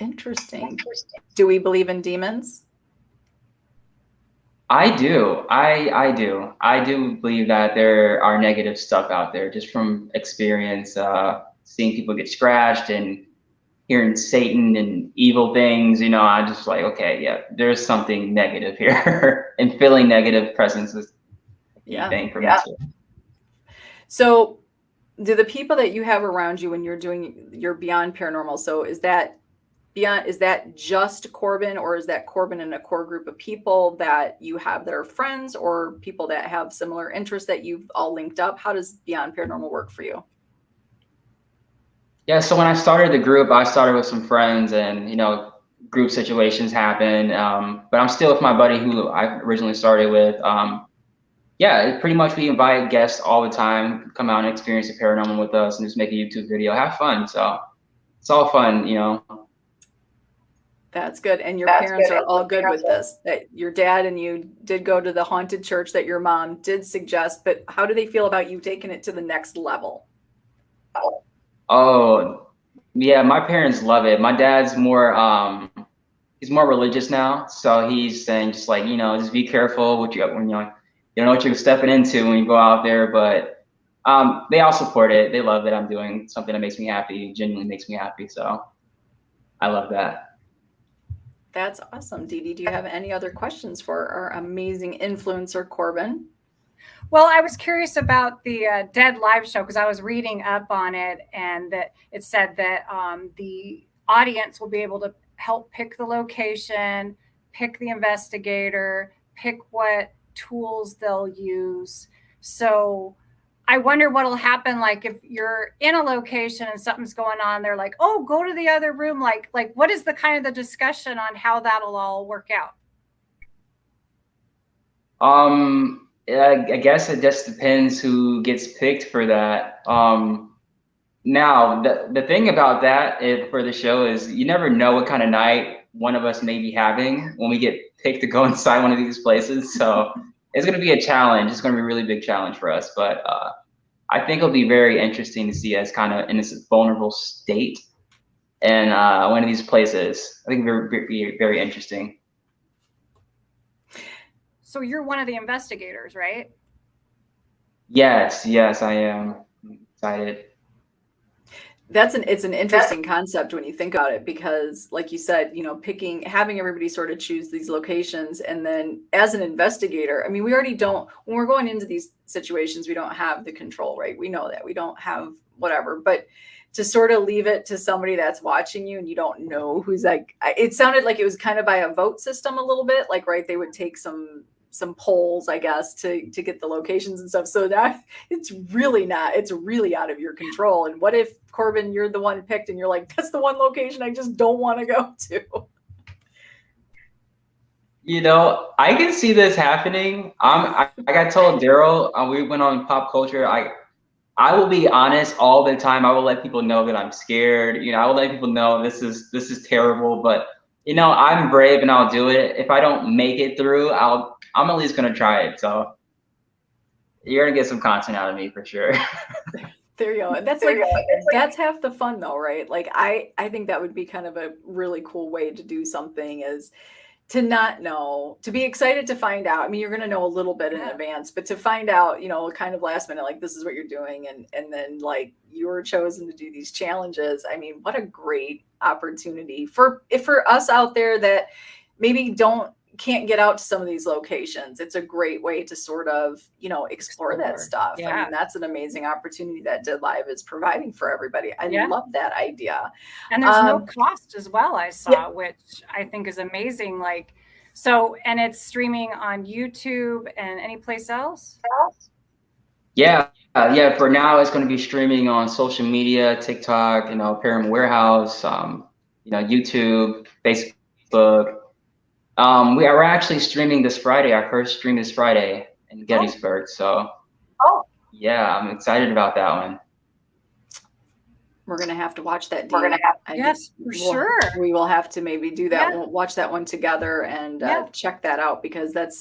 Interesting. Do we believe in demons? I do. I do. I do believe that there are negative stuff out there just from experience, seeing people get scratched and hearing Satan and evil things. I just like, okay, yeah, there's something negative here, and feeling negative presence is a thing for me too. So, do the people that you have around you when you're doing your Beyond Paranormal, so is that just Corbin, or is that Corbin and a core group of people that you have that are friends, or people that have similar interests that you've all linked up? How does Beyond Paranormal work for you? Yeah, so when I started the group, I started with some friends, and group situations happen. But I'm still with my buddy who I originally started with. Yeah, pretty much we invite guests all the time, come out and experience the paranormal with us and just make a YouTube video, have fun. So it's all fun, That's good. And your parents are all good with this. That your dad and you did go to the haunted church that your mom did suggest, but how do they feel about you taking it to the next level? Oh, yeah, my parents love it. My dad's more he's more religious now, so he's saying just like, just be careful what you when you don't know what you're stepping into when you go out there, but they all support it. They love that I'm doing something that makes me happy, genuinely makes me happy. So I love that. That's awesome. Dee Dee, do you have any other questions for our amazing influencer, Corbin? Well, I was curious about the Dead Live show because I was reading up on it, and that it said that the audience will be able to help pick the location, pick the investigator, pick what tools they'll use. So I wonder what'll happen, like if you're in a location and something's going on, they're like, oh, go to the other room. Like what is the kind of the discussion on how that'll all work out? I guess it just depends who gets picked for that. Now, the thing about that for the show is you never know what kind of night one of us may be having when we get picked to go inside one of these places. So it's going to be a challenge. It's going to be a really big challenge for us. But I think it'll be very interesting to see us kind of in this vulnerable state in one of these places. I think it'll be very interesting. So you're one of the investigators, right? Yes, I am. I'm excited. It's an interesting concept when you think about it, because like you said, having everybody sort of choose these locations, and then as an investigator, I mean, we already don't, when we're going into these situations, we don't have the control, right? We know that we don't have whatever, but to sort of leave it to somebody that's watching you and you don't know who's like, it sounded like it was kind of by a vote system a little bit, like, right, they would take some polls, I guess, to get the locations and stuff. So that it's really out of your control. And what if, Corbin, you're the one picked and you're like, that's the one location I just don't want to go to? I can see this happening. I got told Daryl, we went on pop culture. I will be honest all the time. I will let people know that I'm scared. I will let people know this is terrible, but I'm brave and I'll do it. If I don't make it through, I'm at least gonna try it. So you're gonna get some content out of me for sure. There you go. And that's that's half the fun though, right? Like I think that would be kind of a really cool way to do something, is to not know, to be excited to find out. I mean, you're going to know a little bit in advance, but to find out, kind of last minute, like this is what you're doing. And then like you were chosen to do these challenges. I mean, what a great opportunity for us out there that maybe can't get out to some of these locations. It's a great way to sort of, explore that stuff. Yeah. I mean, that's an amazing opportunity that Dead Live is providing for everybody. I love that idea. And there's no cost as well, I saw, which I think is amazing. Like, so, and it's streaming on YouTube and any place else? Yeah. For now, it's going to be streaming on social media, TikTok, Paranormal Warehouse, YouTube, Facebook. We're actually streaming this Friday. Our first stream is Friday in Gettysburg. So, yeah, I'm excited about that one. We're gonna have to watch that. Yes, for sure. We will have to maybe do that. Yeah. We'll watch that one together and check that out, because that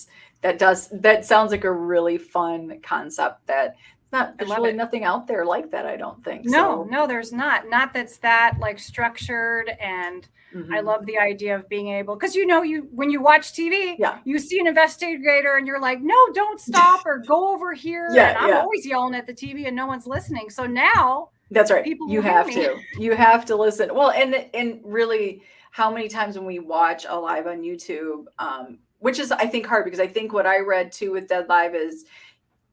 sounds like a really fun concept. There's really nothing out there like that, I don't think. No, there's not. Not that's that like structured, and I love the idea of being able, because when you watch TV, you see an investigator and you're like, no, don't stop or go over here. And I'm always yelling at the TV and no one's listening. So now that's right. You have to listen. Well, and really, how many times when we watch a live on YouTube, which is I think hard, because I think what I read too with Dead Live is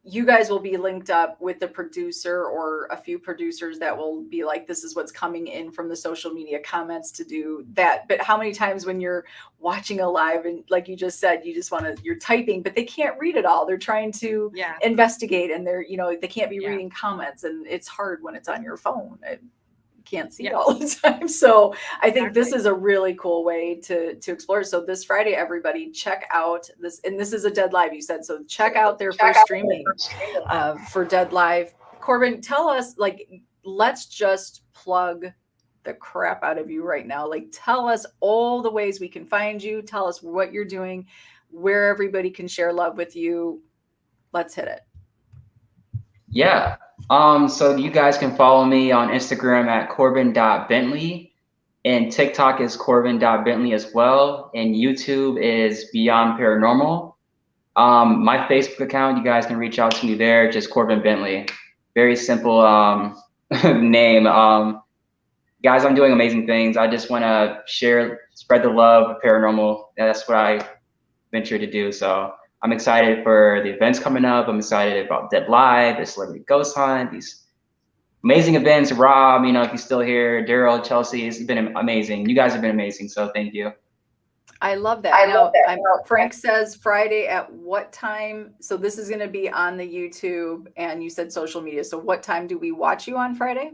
you guys will be linked up with the producer or a few producers that will be like, this is what's coming in from the social media comments to do that. But how many times when you're watching a live and like you just said, you're typing, but they can't read it all. They're trying to investigate, and they can't be reading comments, and it's hard when it's on your phone. Can't see it all the time. So I think this is a really cool way to explore. So this Friday, everybody check out this, and this is a Dead Live, you said, so check out their first streaming for Dead Live. Corbin, tell us, like, let's just plug the crap out of you right now. Like, tell us all the ways we can find you. Tell us what you're doing, where everybody can share love with you. Let's hit it. Yeah. So you guys can follow me on Instagram at Corbin.Bentley, and TikTok is Corbin.Bentley as well. And YouTube is Beyond Paranormal. My Facebook account, you guys can reach out to me there, just Corbin Bentley. Very simple name. Guys, I'm doing amazing things. I just want to spread the love of paranormal. That's what I venture to do. So I'm excited for the events coming up. I'm excited about Dead Live, the Celebrity Ghost Hunt, these amazing events. Rob, if he's still here, Daryl, Chelsea, it's been amazing. You guys have been amazing. So thank you. I love that. Frank says Friday at what time? So this is going to be on the YouTube, and you said social media. So what time do we watch you on Friday?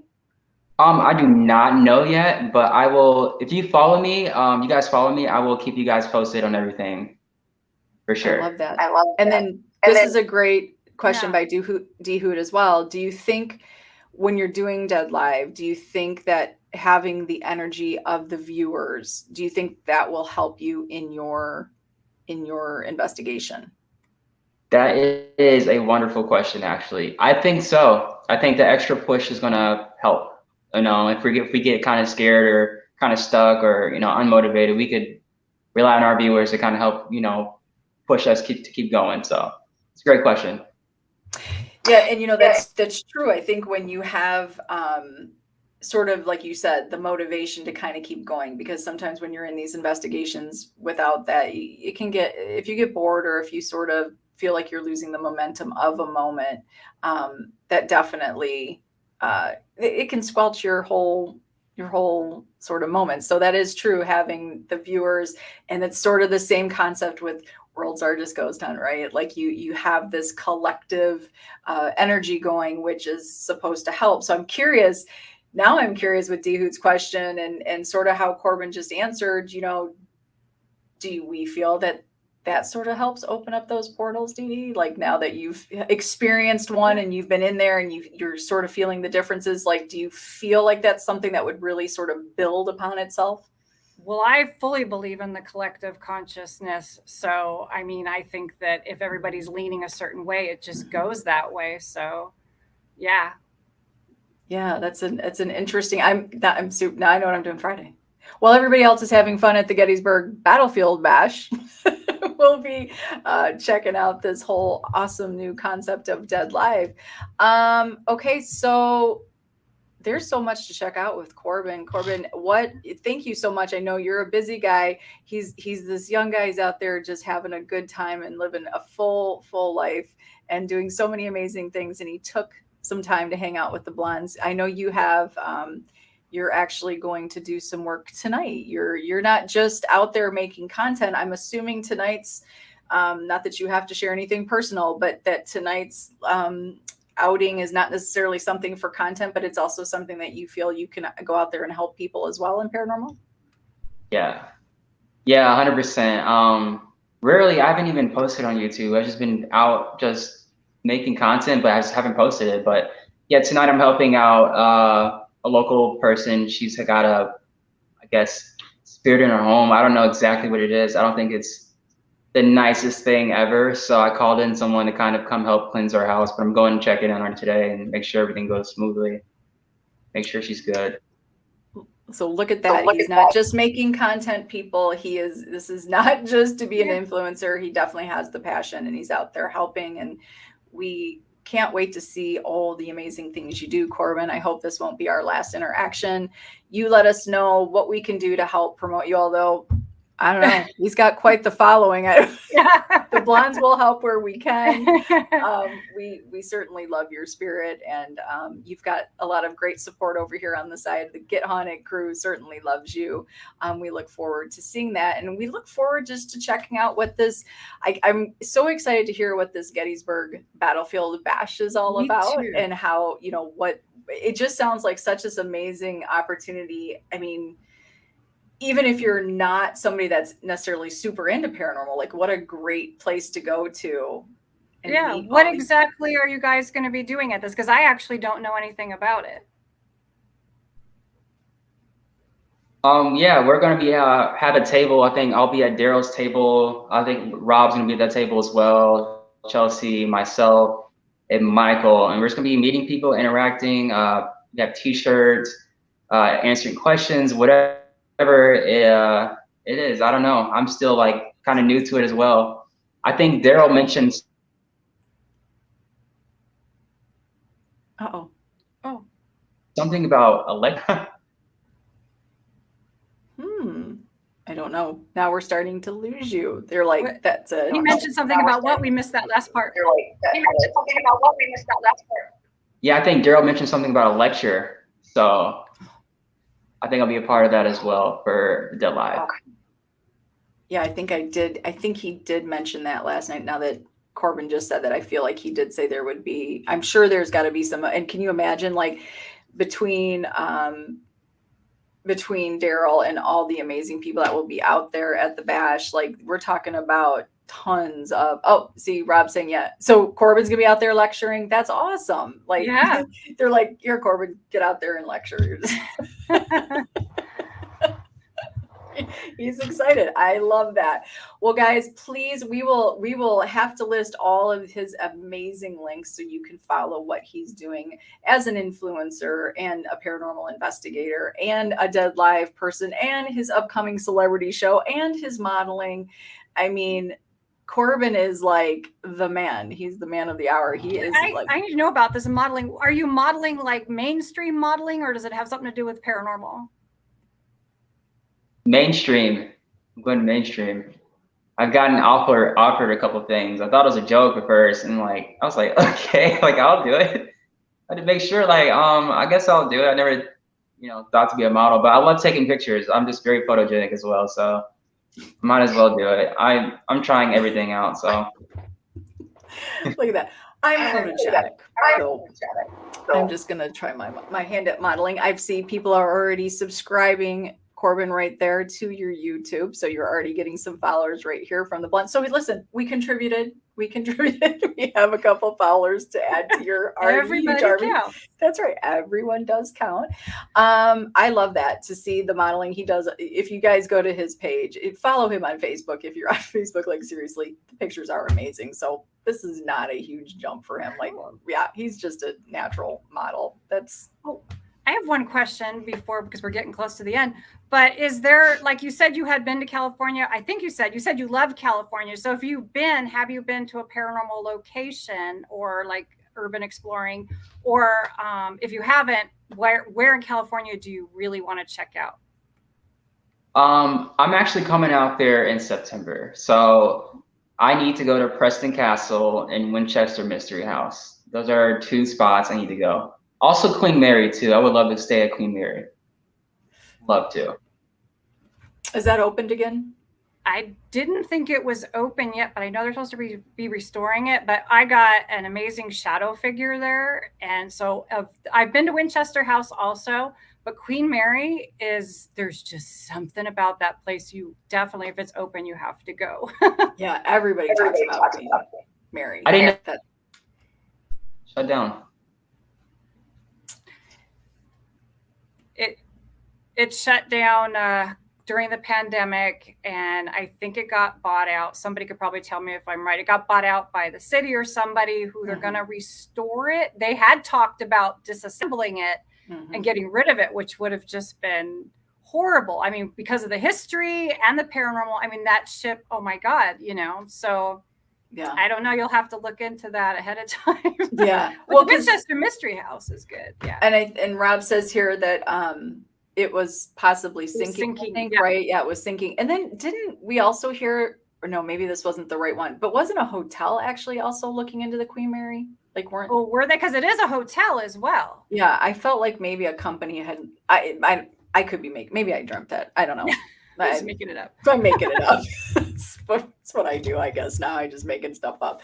I do not know yet, but I will. If you follow me, you guys follow me, I will keep you guys posted on everything. For sure. I love that. And then this is a great question by D Hoot as well. Do you think when you're doing Dead Live, do you think that having the energy of the viewers, do you think that will help you in your investigation? That is a wonderful question, actually. I think so. I think the extra push is going to help. If we get kind of scared or kind of stuck or unmotivated, we could rely on our viewers to kind of help push us to keep going. So it's a great question. Yeah, and that's true. I think when you have sort of, like you said, the motivation to kind of keep going, because sometimes when you're in these investigations without that, it can get, if you get bored or if you sort of feel like you're losing the momentum of a moment, that definitely it can squelch your whole sort of moment. So that is true, having the viewers, and it's sort of the same concept with World's Largest Ghost Hunt, right? Like you have this collective energy going, which is supposed to help. So I'm curious with D Hoot's question and sort of how Corbin just answered, do we feel that sort of helps open up those portals, Dee Dee? Like, now that you've experienced one and you've been in there and you're sort of feeling the differences, like, do you feel like that's something that would really sort of build upon itself? Well, I fully believe in the collective consciousness. So, I think that if everybody's leaning a certain way, it just goes that way. So, yeah. Yeah, that's an interesting, now I know what I'm doing Friday. While everybody else is having fun at the Gettysburg Battlefield Bash, we'll be checking out this whole awesome new concept of Dead Live. Okay, so there's so much to check out with Corbin. Corbin, thank you so much. I know you're a busy guy. He's this young guy. He's out there just having a good time and living a full life and doing so many amazing things. And he took some time to hang out with the Blondes. I know you have, you're actually going to do some work tonight. You're not just out there making content. I'm assuming tonight's, not that you have to share anything personal, but that tonight's outing is not necessarily something for content, but it's also something that you feel you can go out there and help people as well in paranormal. Yeah, 100%. Rarely, I haven't even posted on YouTube. I've just been out just making content, but I just haven't posted it. But yeah, tonight I'm helping out a local person. She's got I guess, spirit in her home. I don't know exactly what it is. I don't think it's the nicest thing ever. So I called in someone to kind of come help cleanse our house, but I'm going to check in on her today and make sure everything goes smoothly. Make sure she's good. So look at that. He's not just making content, people. This is not just to be an influencer. He definitely has the passion and he's out there helping. And we can't wait to see all the amazing things you do, Corbin. I hope this won't be our last interaction. You let us know what we can do to help promote you, although I don't know. He's got quite the following. The Blondes will help where we can. We certainly love your spirit, and you've got a lot of great support over here on the side. The Get Haunted crew certainly loves you. We look forward to seeing that, and we look forward just to checking out what this. I'm so excited to hear what this Gettysburg Battlefield Bash is all about, and how what it just sounds like such this amazing opportunity. I mean, even if you're not somebody that's necessarily super into paranormal, like, what a great place to go to. Yeah. What exactly are you guys going to be doing at this? Because I actually don't know anything about it. Yeah, we're gonna be have a table. I think I'll be at Daryl's table. I think Rob's gonna be at that table as well. Chelsea, myself, and Michael, and we're just gonna be meeting people, interacting. We have T-shirts, answering questions, whatever it is. I don't know. I'm still like kind of new to it as well. I think Daryl mentioned. Uh-oh. Oh. Something about Alexa. I don't know. Now we're starting to lose you. They're like, that's it. He mentioned something about what we missed that last part. Yeah, I think Daryl mentioned something about a lecture. So I think I'll be a part of that as well for Dead Live. Okay. Yeah, I think I did. I think he did mention that last night. Now that Corbin just said that, I feel like he did say there would be, I'm sure there's got to be some, and can you imagine like between Daryl and all the amazing people that will be out there at the bash, like we're talking about tons of, oh, see Rob saying, yeah, so Corbin's gonna be out there lecturing. That's awesome. Like, yeah. They're like, here, Corbin, get out there and lecture. He's excited. I love that. Well, guys, please, we will have to list all of his amazing links so you can follow what he's doing as an influencer and a paranormal investigator and a Dead Live person and his upcoming celebrity show and his modeling. I mean, Corbin is like the man. He's the man of the hour. He is. I need to know about this modeling. Are you modeling like mainstream modeling, or does it have something to do with paranormal? Mainstream. I'm going to mainstream. I've gotten offered a couple of things. I thought it was a joke at first, and like I was like, okay, like I'll do it. I had to make sure, like, I guess I'll do it. I never, thought to be a model, but I love taking pictures. I'm just very photogenic as well, so might as well do it. I'm trying everything out, so. Look at that. I'm photogenic. So I'm just gonna try my hand at modeling. I've seen people are already subscribing, Corbin, right there to your YouTube. So you're already getting some followers right here from the blunt. So listen, we contributed. We have a couple followers to add to your Everybody counts. That's right. Everyone does count. I love that, to see the modeling he does. If you guys go to his page, follow him on Facebook. If you're on Facebook, like seriously, the pictures are amazing. So this is not a huge jump for him. Like, yeah, he's just a natural model. That's. I have one question because we're getting close to the end, but is there, like you said, you had been to California. I think you said you love California. So have you been to a paranormal location or like urban exploring, or if you haven't, where in California do you really want to check out? I'm actually coming out there in September. So I need to go to Preston Castle and Winchester Mystery House. Those are 2 spots I need to go. Also Queen Mary too. I would love to stay at Queen Mary. Love to. Is that opened again? I didn't think it was open yet, but I know they're supposed to be restoring it. But I got an amazing shadow figure there. And so I've been to Winchester House also, but Queen Mary there's just something about that place. You definitely, if it's open, you have to go. Yeah, everybody talks about Queen Mary. I didn't know that. Shut down. It shut down during the pandemic, and I think it got bought out. Somebody could probably tell me if I'm right. It got bought out by the city or somebody who they're going to restore it. They had talked about disassembling it and getting rid of it, which would have just been horrible. I mean, because of the history and the paranormal. I mean, that ship, oh my God, so yeah, I don't know. You'll have to look into that ahead of time. Yeah. Well, Winchester Mystery House is good. Yeah. And Rob says here that it was possibly sinking, I think, right? Yeah, it was sinking. And then didn't we also hear, or no, maybe this wasn't the right one, but wasn't a hotel actually also looking into the Queen Mary? Like, were they? Because it is a hotel as well. Yeah, I felt like maybe a company had. I could be maybe I dreamt that. I don't know. I'm making it up. I'm making it up. That's what I do, I guess. Now I just making stuff up.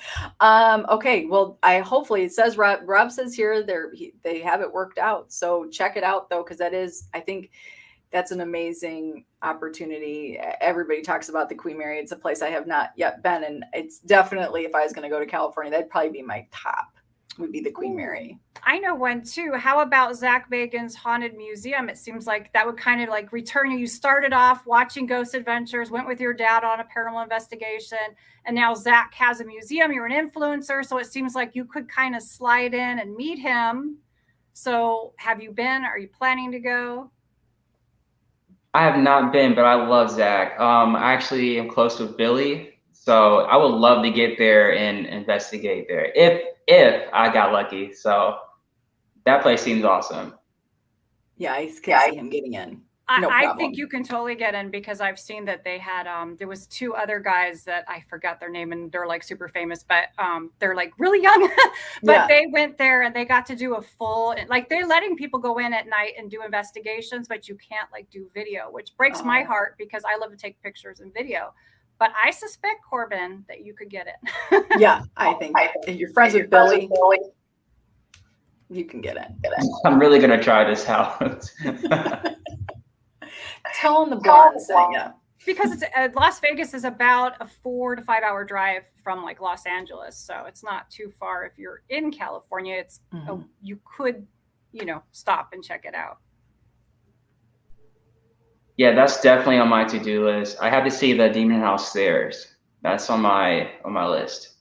Okay. Well, hopefully it says Rob says here they have it worked out. So check it out though, because I think that's an amazing opportunity. Everybody talks about the Queen Mary. It's a place I have not yet been, and it's definitely, if I was going to go to California, that'd probably be my top would be the Queen Mary. I know one too. How about Zach Bagans' Haunted Museum? It seems like that would kind of like return you. You started off watching Ghost Adventures, went with your dad on a paranormal investigation, and now Zach has a museum. You're an influencer, so it seems like you could kind of slide in and meet him. So have you been? Are you planning to go? I have not been, but I love Zach. I actually am close with Billy, so I would love to get there and investigate there if I got lucky. So that place seems awesome. Yeah, I can see him getting in. No I think you can totally get in because I've seen that they had there was 2 other guys that I forgot their name and they're like super famous, but they're like really young. But they went there and they got to do a full, like they're letting people go in at night and do investigations, but you can't like do video, which breaks my heart because I love to take pictures and video. But I suspect, Corbin, that you could get it. Yeah, I think if you're friends with Billy, you can get it. I'm really gonna try this out. Tell him the blonde thing, yeah. Because it's Las Vegas is about a 4 to 5 hour drive from like Los Angeles, so it's not too far. If you're in California, it's you could, stop and check it out. Yeah, that's definitely on my to-do list. I have to see the Demon House stairs. That's on my list.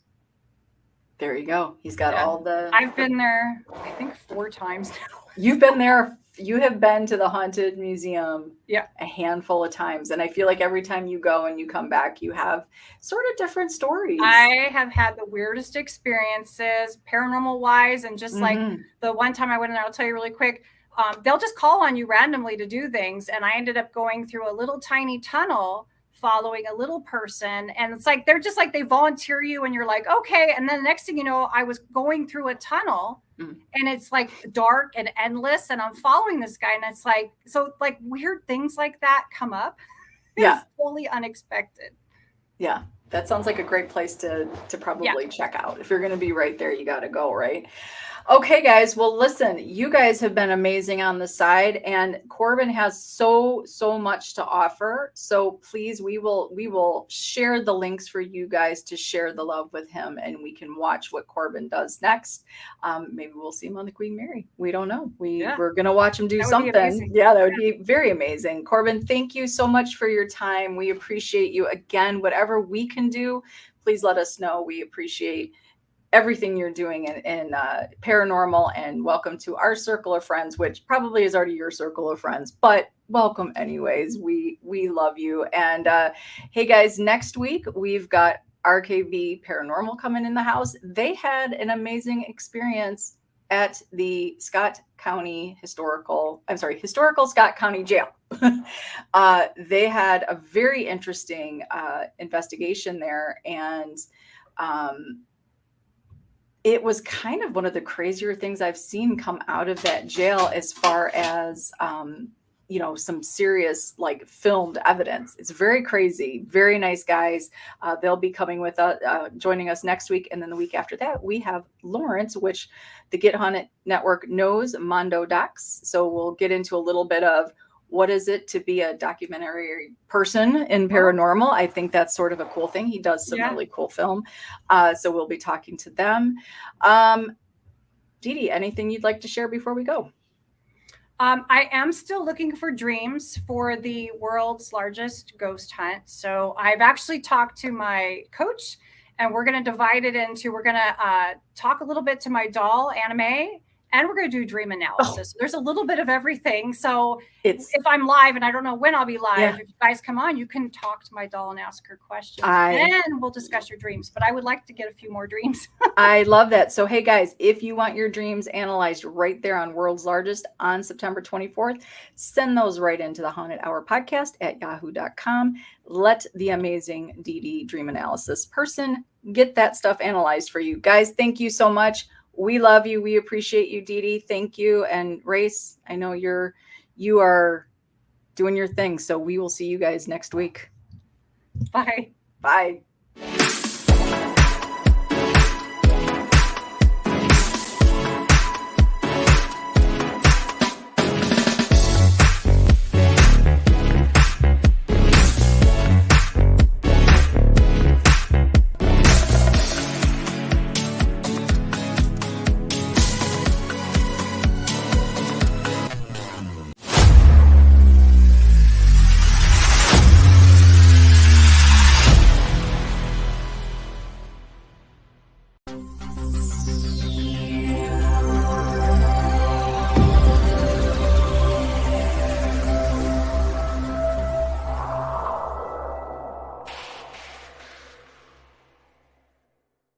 There you go. He's got all the. I've been there, I think 4 times now. You've been there. You have been to the Haunted Museum a handful of times. And I feel like every time you go and you come back, you have sort of different stories. I have had the weirdest experiences, paranormal wise. And just like the one time I went in there, I'll tell you really quick, they'll just call on you randomly to do things. And I ended up going through a little tiny tunnel following a little person. And it's like, they're just like, they volunteer you and you're like, okay. And then the next thing you know, I was going through a tunnel and it's like dark and endless. And I'm following this guy. And it's like, so like weird things like that come up. It's totally unexpected. Yeah. That sounds like a great place to probably check out. If you're going to be right there, you got to go, right? Okay, guys. Well, listen, you guys have been amazing on the side, and Corbin has so much to offer. So please, we will share the links for you guys to share the love with him, and we can watch what Corbin does next. Maybe we'll see him on the Queen Mary. We don't know. We're gonna watch him do something. Yeah, that would be very amazing. Corbin, thank you so much for your time. We appreciate you. Again, whatever we can do, please let us know. We appreciate everything you're doing in paranormal, and welcome to our circle of friends, which probably is already your circle of friends, but welcome anyways. We love you. And hey guys, next week we've got RKB Paranormal coming in the house. They had an amazing experience at the historical Scott County Jail. They had a very interesting investigation there, and it was kind of one of the crazier things I've seen come out of that jail, as far as, some serious like filmed evidence. It's very crazy. Very nice guys. They'll be coming with us, joining us next week. And then the week after that, we have Lawrence, which the Get Haunted Network knows, Mondo Docs. So we'll get into a little bit of what is it to be a documentary person in paranormal. I think that's sort of a cool thing. He does some really cool film. So we'll be talking to them. Dee Dee, anything you'd like to share before we go? I am still looking for dreams for the world's largest ghost hunt. So I've actually talked to my coach, and we're going to divide it into, we're going to talk a little bit to my doll anime, and we're going to do dream analysis. There's a little bit of everything. So if I'm live, and I don't know when I'll be live, if you guys come on, you can talk to my doll and ask her questions. And we'll discuss your dreams. But I would like to get a few more dreams. I love that. So, hey, guys, if you want your dreams analyzed right there on World's Largest on September 24th, send those right into the Haunted Hour podcast at yahoo.com. Let the amazing Dee Dee dream analysis person get that stuff analyzed for you. Guys, thank you so much. We love you. We appreciate you, Dee Dee. Thank you. And Race, I know you are doing your thing. So we will see you guys next week. Bye. Bye.